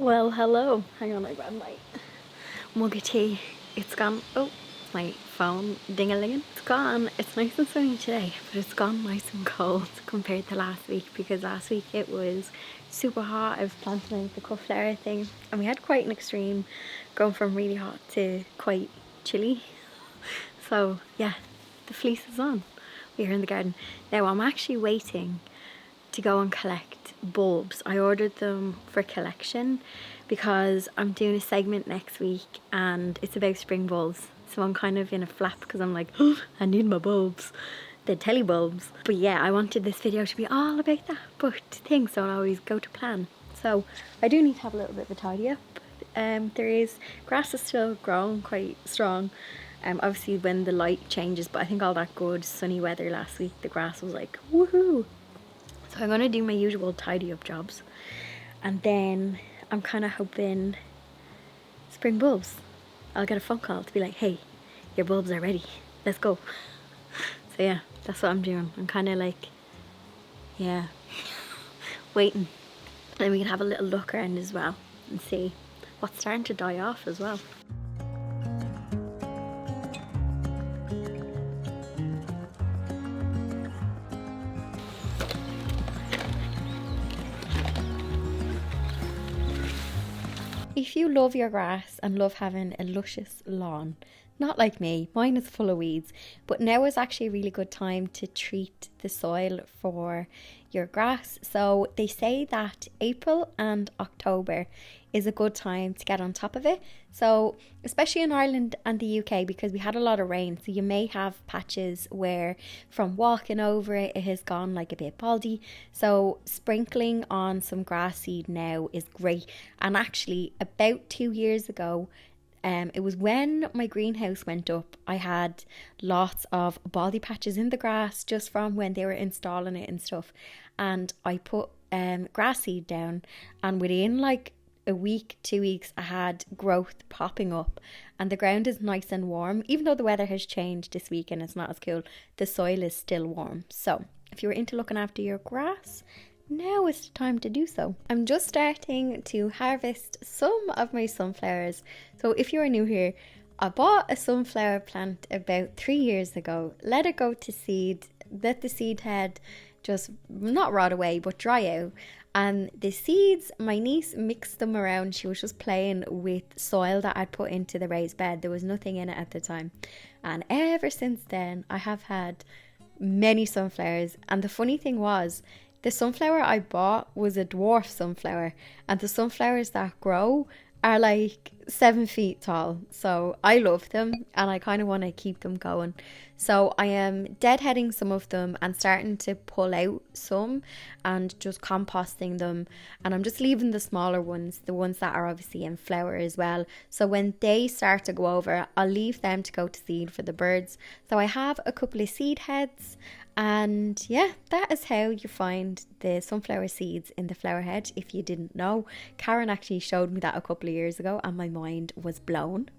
Well, hello. Hang on, I grab my mug of tea. It's gone. Oh, my phone ding-a-linging. It's gone. It's nice and sunny today, but it's gone nice and cold compared to last week, because last week it was super hot. I was planting out the cut flower thing, and we had quite an extreme, going from really hot to quite chilly. So yeah, the fleece is on. We're in the garden. Now I'm actually waiting to go and collect bulbs. I ordered them for collection because I'm doing a segment next week and it's about spring bulbs. So I'm kind of in a flap because I'm like, oh, I need my bulbs. The telly bulbs. But yeah, I wanted this video to be all about that, but things don't always go to plan. So I do need to have a little bit of a tidy up. There is, grass is still growing quite strong. Obviously when the light changes, but I think all that good sunny weather last week, the grass was like, woohoo. So I'm going to do my usual tidy up jobs, and then I'm kind of hoping spring bulbs. I'll get a phone call to be like, hey, your bulbs are ready, let's go. So yeah, that's what I'm doing. I'm kind of like, yeah, waiting. Then we can have a little look around as well and see what's starting to die off as well. If you love your grass and love having a luscious lawn, not like me, mine is full of weeds, but now is actually a really good time to treat the soil for your grass. So they say that April and October is a good time to get on top of it. So especially in Ireland and the UK, because we had a lot of rain, so you may have patches where from walking over it, it has gone like a bit baldy. So sprinkling on some grass seed now is great. And actually about 2 years ago, it was when my greenhouse went up, I had lots of baldy patches in the grass just from when they were installing it and stuff. And I put grass seed down, and within like a week, 2 weeks, I had growth popping up, and the ground is nice and warm. Even though the weather has changed this week and it's not as cool, the soil is still warm. So if you're into looking after your grass, now is the time to do so. I'm just starting to harvest some of my sunflowers. So if you are new here, I bought a sunflower plant about 3 years ago, let it go to seed, let the seed head just not rot away but dry out. And the seeds, my niece mixed them around. She was just playing with soil that I'd put into the raised bed. There was nothing in it at the time. And ever since then, I have had many sunflowers. And the funny thing was, the sunflower I bought was a dwarf sunflower. And the sunflowers that grow are like 7 feet tall. So I love them and I kind of want to keep them going. So I am deadheading some of them and starting to pull out some and just composting them. And I'm just leaving the smaller ones, the ones that are obviously in flower as well. So when they start to go over, I'll leave them to go to seed for the birds. So I have a couple of seed heads. And yeah, that is how you find the sunflower seeds in the flower head. If you didn't know, Karen actually showed me that a couple of years ago and my mind was blown.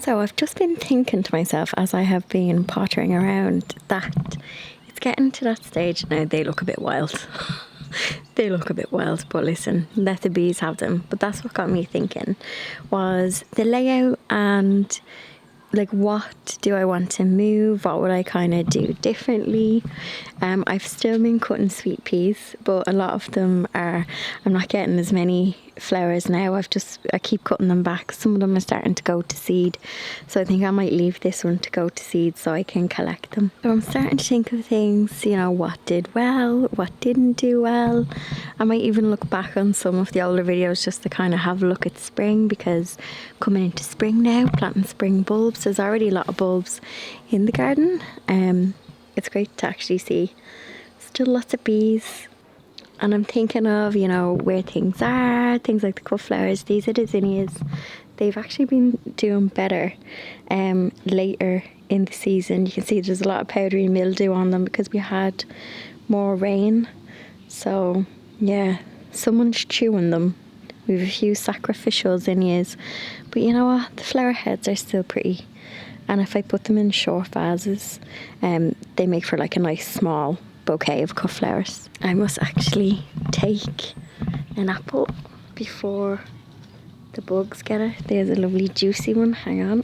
So I've just been thinking to myself as I have been pottering around that it's getting to that stage now. They look a bit wild. They look a bit wild, but listen, let the bees have them. But that's what got me thinking, was the layout and like what do I want to move, what would I kind of do differently. I've still been cutting sweet peas, but a lot of them I'm not getting as many flowers now. I keep cutting them back. Some of them are starting to go to seed, so I think I might leave this one to go to seed so I can collect them. So I'm starting to think of things, you know, what did well, what didn't do well. I might even look back on some of the older videos just to kind of have a look at spring, because coming into spring now, planting spring bulbs. There's already a lot of bulbs in the garden. It's great to actually see still lots of bees. And I'm thinking of, you know, where things are, things like the cut flowers. These are the zinnias. They've actually been doing better later in the season. You can see there's a lot of powdery mildew on them because we had more rain. So yeah, someone's chewing them. We have a few sacrificial zinnias, but you know what, the flower heads are still pretty. And if I put them in short vases, they make for like a nice small bouquet of cut flowers. I must actually take an apple before the bugs get it. There's a lovely juicy one, hang on.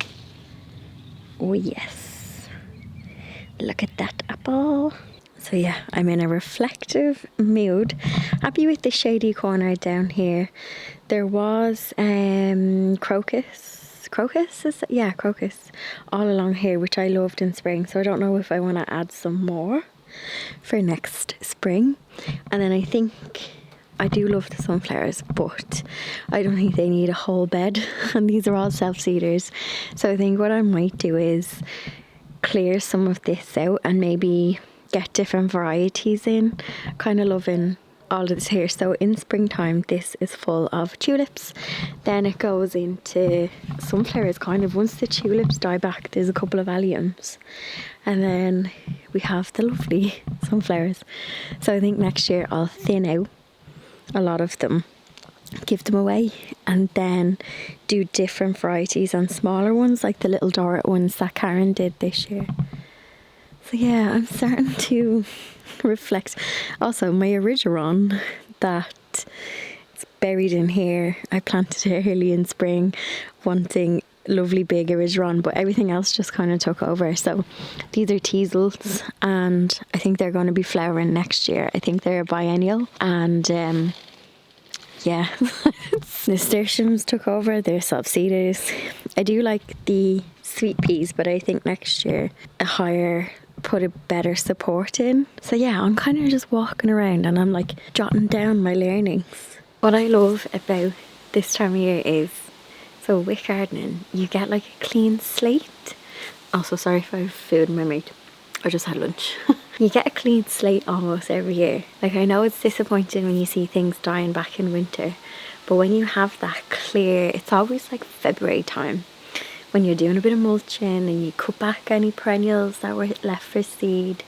Oh yes, look at that apple. So yeah, I'm in a reflective mood. Happy with the shady corner down here. There was crocus all along here, which I loved in spring. So I don't know if I want to add some more for next spring. And then I think I do love the sunflowers, but I don't think they need a whole bed. And these are all self-seeders. So I think what I might do is clear some of this out and maybe get different varieties in. Kind of loving all of this here. So in springtime, this is full of tulips. Then it goes into sunflowers kind of. Once the tulips die back, there's a couple of alliums. And then we have the lovely sunflowers. So I think next year I'll thin out a lot of them, give them away, and then do different varieties and smaller ones like the little Dorrit ones that Karen did this year. So yeah, I'm starting to reflect. Also, my origeron that it's buried in here, I planted it early in spring, wanting lovely big origeron, but everything else just kind of took over. So these are teasels, and I think they're going to be flowering next year. I think they're a biennial, and yeah, nasturtiums took over. They're self-seeders. I do like the sweet peas, but I think next year put a better support in. So yeah, I'm kind of just walking around and I'm like jotting down my learnings. What I love about this time of year is, so with gardening, you get like a clean slate. Also, sorry if I have food in my mouth. I just had lunch. You get a clean slate almost every year. Like, I know it's disappointing when you see things dying back in winter, but when you have that clear, it's always like February time, when you're doing a bit of mulching and you cut back any perennials that were left for seed,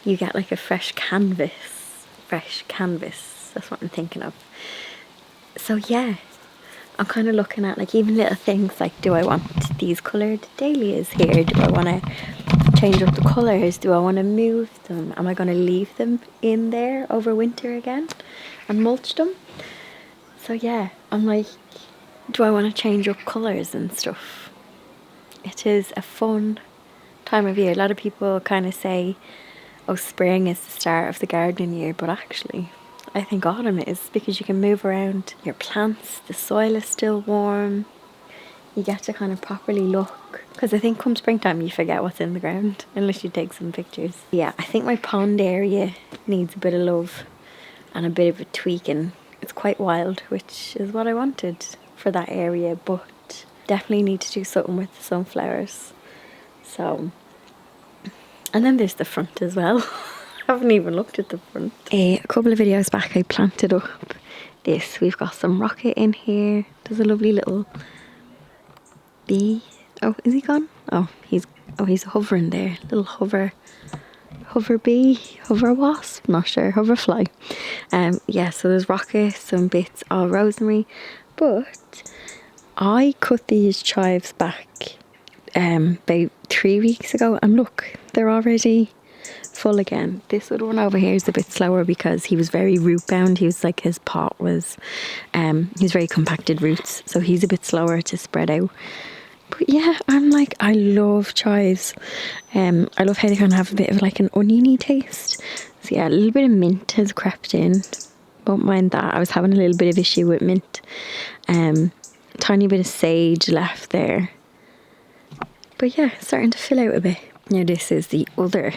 you get like a fresh canvas. That's what I'm thinking of. So yeah, I'm kind of looking at like even little things like, do I want these coloured dahlias here? Do I want to change up the colours? Do I want to move them? Am I going to leave them in there over winter again and mulch them? So yeah, I'm like, do I want to change up colours and stuff? It is a fun time of year. A lot of people kind of say, oh, spring is the start of the gardening year, but actually I think autumn is, because you can move around your plants, the soil is still warm, you get to kind of properly look, because I think come springtime you forget what's in the ground unless you take some pictures. Yeah, I think my pond area needs a bit of love and a bit of a tweaking. It's quite wild, which is what I wanted for that area, but definitely need to do something with the sunflowers. So, and then there's the front as well. I haven't even looked at the front. A couple of videos back I planted up this. We've got some rocket in here. There's a lovely little bee. Oh, is he gone? Oh, he's hovering there. Little hover bee, hover wasp, not sure, hover fly. Yeah, so there's rocket, some bits of rosemary, but I cut these chives back about 3 weeks ago, and look, they're already full again. This other one over here is a bit slower because he was very root bound. He was like, his pot was he's very compacted roots, so he's a bit slower to spread out. But yeah, I'm like, I love chives. I love how they kind of have a bit of like an oniony taste. So yeah, a little bit of mint has crept in. Won't mind that. I was having a little bit of issue with mint. Tiny bit of sage left there. But yeah, starting to fill out a bit. Now this is the other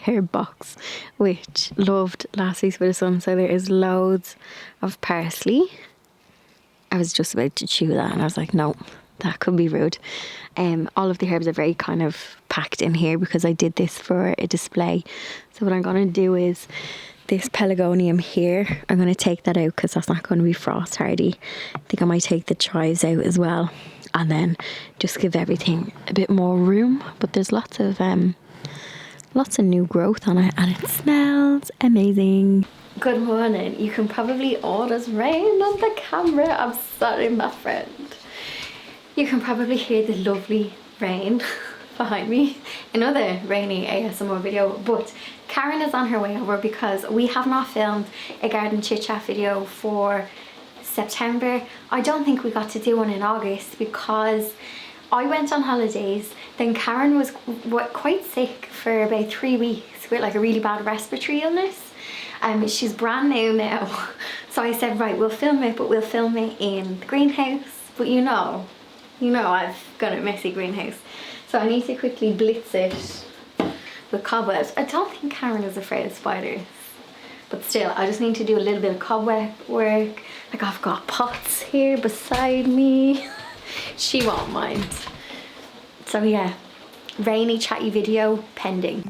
herb box, which loved last week's bit of sun. So there is loads of parsley. I was just about to chew that and I was like, no, that could be rude. All of the herbs are very kind of packed in here because I did this for a display. So what I'm going to do is this pelargonium here, I'm going to take that out because that's not going to be frost hardy. I think I might take the chives out as well and then just give everything a bit more room. But there's lots of new growth on it and it smells amazing. Good morning. You can probably, oh, there's rain on the camera. I'm sorry, my friend. You can probably hear the lovely rain behind me. Another rainy ASMR video, but Karen is on her way over because we have not filmed a garden chit chat video for September. I don't think we got to do one in August because I went on holidays. Then Karen was quite sick for about 3 weeks with like a really bad respiratory illness. She's brand new now. So I said, right, we'll film it, but we'll film it in the greenhouse. But you know I've got a messy greenhouse. So I need to quickly blitz it with cobwebs. I don't think Karen is afraid of spiders. But still, I just need to do a little bit of cobweb work. Like I've got pots here beside me. She won't mind. So yeah, rainy chatty video pending.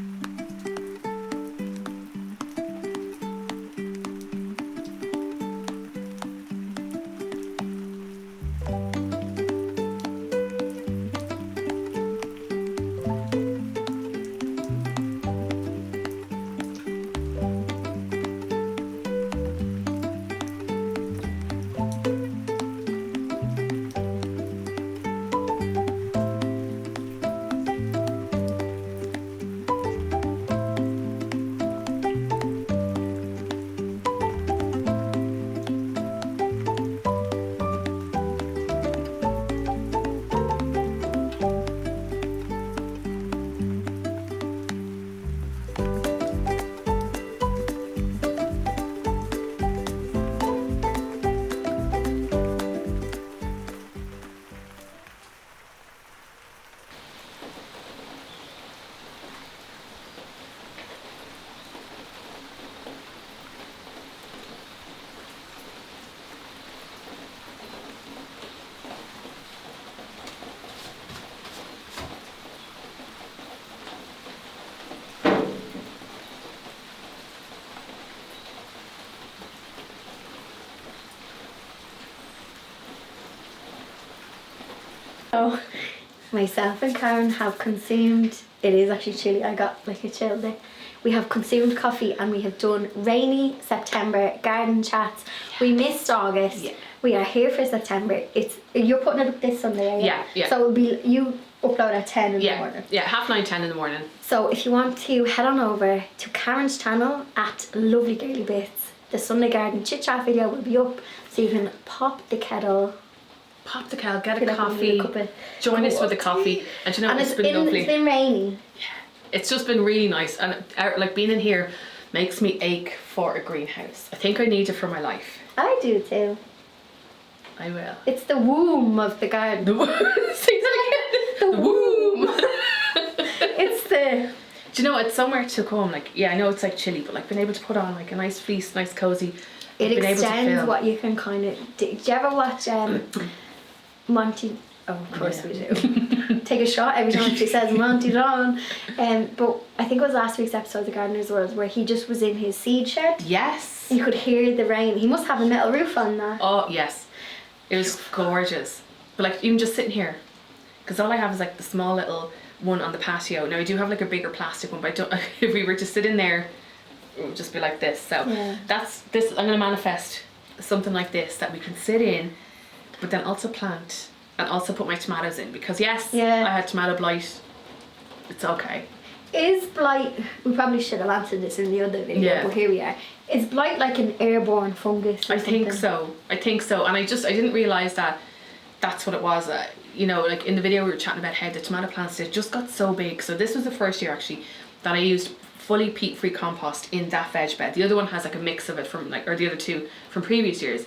So myself and Karen have consumed, it is actually chilly, I got like a chill there. We have consumed coffee and we have done rainy September garden chats. We missed August. Yeah. We are here for September. You're putting it up this Sunday, yeah? Yeah. So it'll be, you upload at 10 in the morning. Yeah, 9:30, 10 in the morning. So if you want to head on over to Karen's channel at Lovely Girly Bits, the Sunday garden chit chat video will be up, so you can pop the kettle, get a coffee, join us with a coffee, and you know, it's been lovely. It's been rainy. Yeah, it's just been really nice, and like being in here makes me ache for a greenhouse. I think I need it for my life. I do too. I will. It's the womb of the garden. The womb. The womb. It's the. Do you know, it's somewhere to come. Like, yeah, I know it's like chilly, but like being able to put on like a nice fleece, nice cozy. It extends what you can kind of. Did you ever watch Monty? Oh, of course we do. Take a shot every time she says Monty Don. But I think it was last week's episode of The Gardener's World where he just was in his seed shed. Yes. You could hear the rain. He must have a metal roof on that. Oh yes, it was gorgeous. But like even just sitting here, because all I have is like the small little one on the patio. Now I do have like a bigger plastic one, but I don't. If we were to sit in there, it would just be like this. So yeah. That's this. I'm gonna manifest something like this that we can sit in, but then also plant and also put my tomatoes in, because yes, I had tomato blight. It's okay. Is blight, we probably should have answered this in the other video, but here we are. Is blight like an airborne fungus or I think something? so. I think so. And I didn't realise that that's what it was. You know, like in the video we were chatting about how the tomato plants, they just got so big. So this was the first year actually that I used fully peat-free compost in that veg bed. The other one has like a mix of it from like, or the other two from previous years.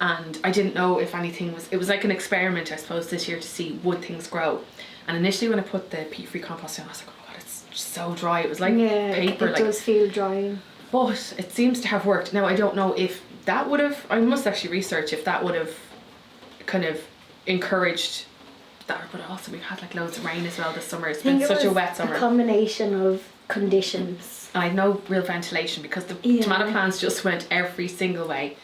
And I didn't know if anything was, it was like an experiment I suppose this year to see would things grow. And initially when I put the peat-free compost in, I was like, oh my God, it's just so dry. It was like paper. It does feel dry. But it seems to have worked. Now I don't know if that would have, I must actually research if that would have kind of encouraged that, but also we've had like loads of rain as well this summer. It's been such a wet summer. A combination of conditions. And I had no real ventilation because the tomato plants just went every single way.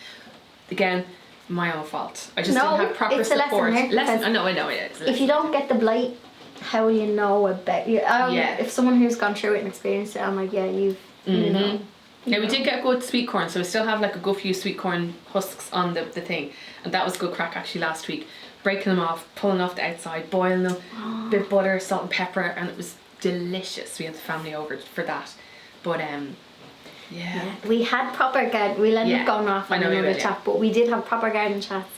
Again, my own fault. I just didn't have proper support. I know it is. If you don't get the blight, how will you know about you? If someone who's gone through it and experienced it, I'm like, you know. Now we did get good sweet corn, so we still have like a good few sweet corn husks on the thing, and that was good crack actually last week. Breaking them off, pulling off the outside, boiling them, bit of butter, salt and pepper, and it was delicious. We had the family over for that, but we had proper garden. We'll end up going off on another chat, but we did have proper garden chats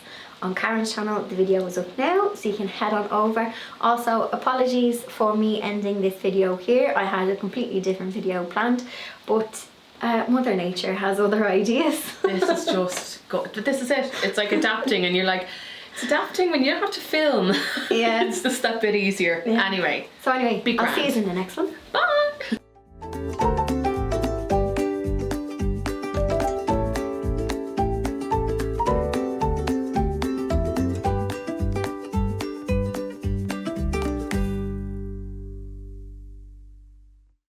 on Karen's channel. The video is up now, so you can head on over. Also, apologies for me ending this video here. I had a completely different video planned, but Mother Nature has other ideas. This is just but this is it. It's like adapting, and you're like, it's adapting when you don't have to film. Yeah. It's just that bit easier. Anyway. So anyway, I'll see you in the next one. Bye.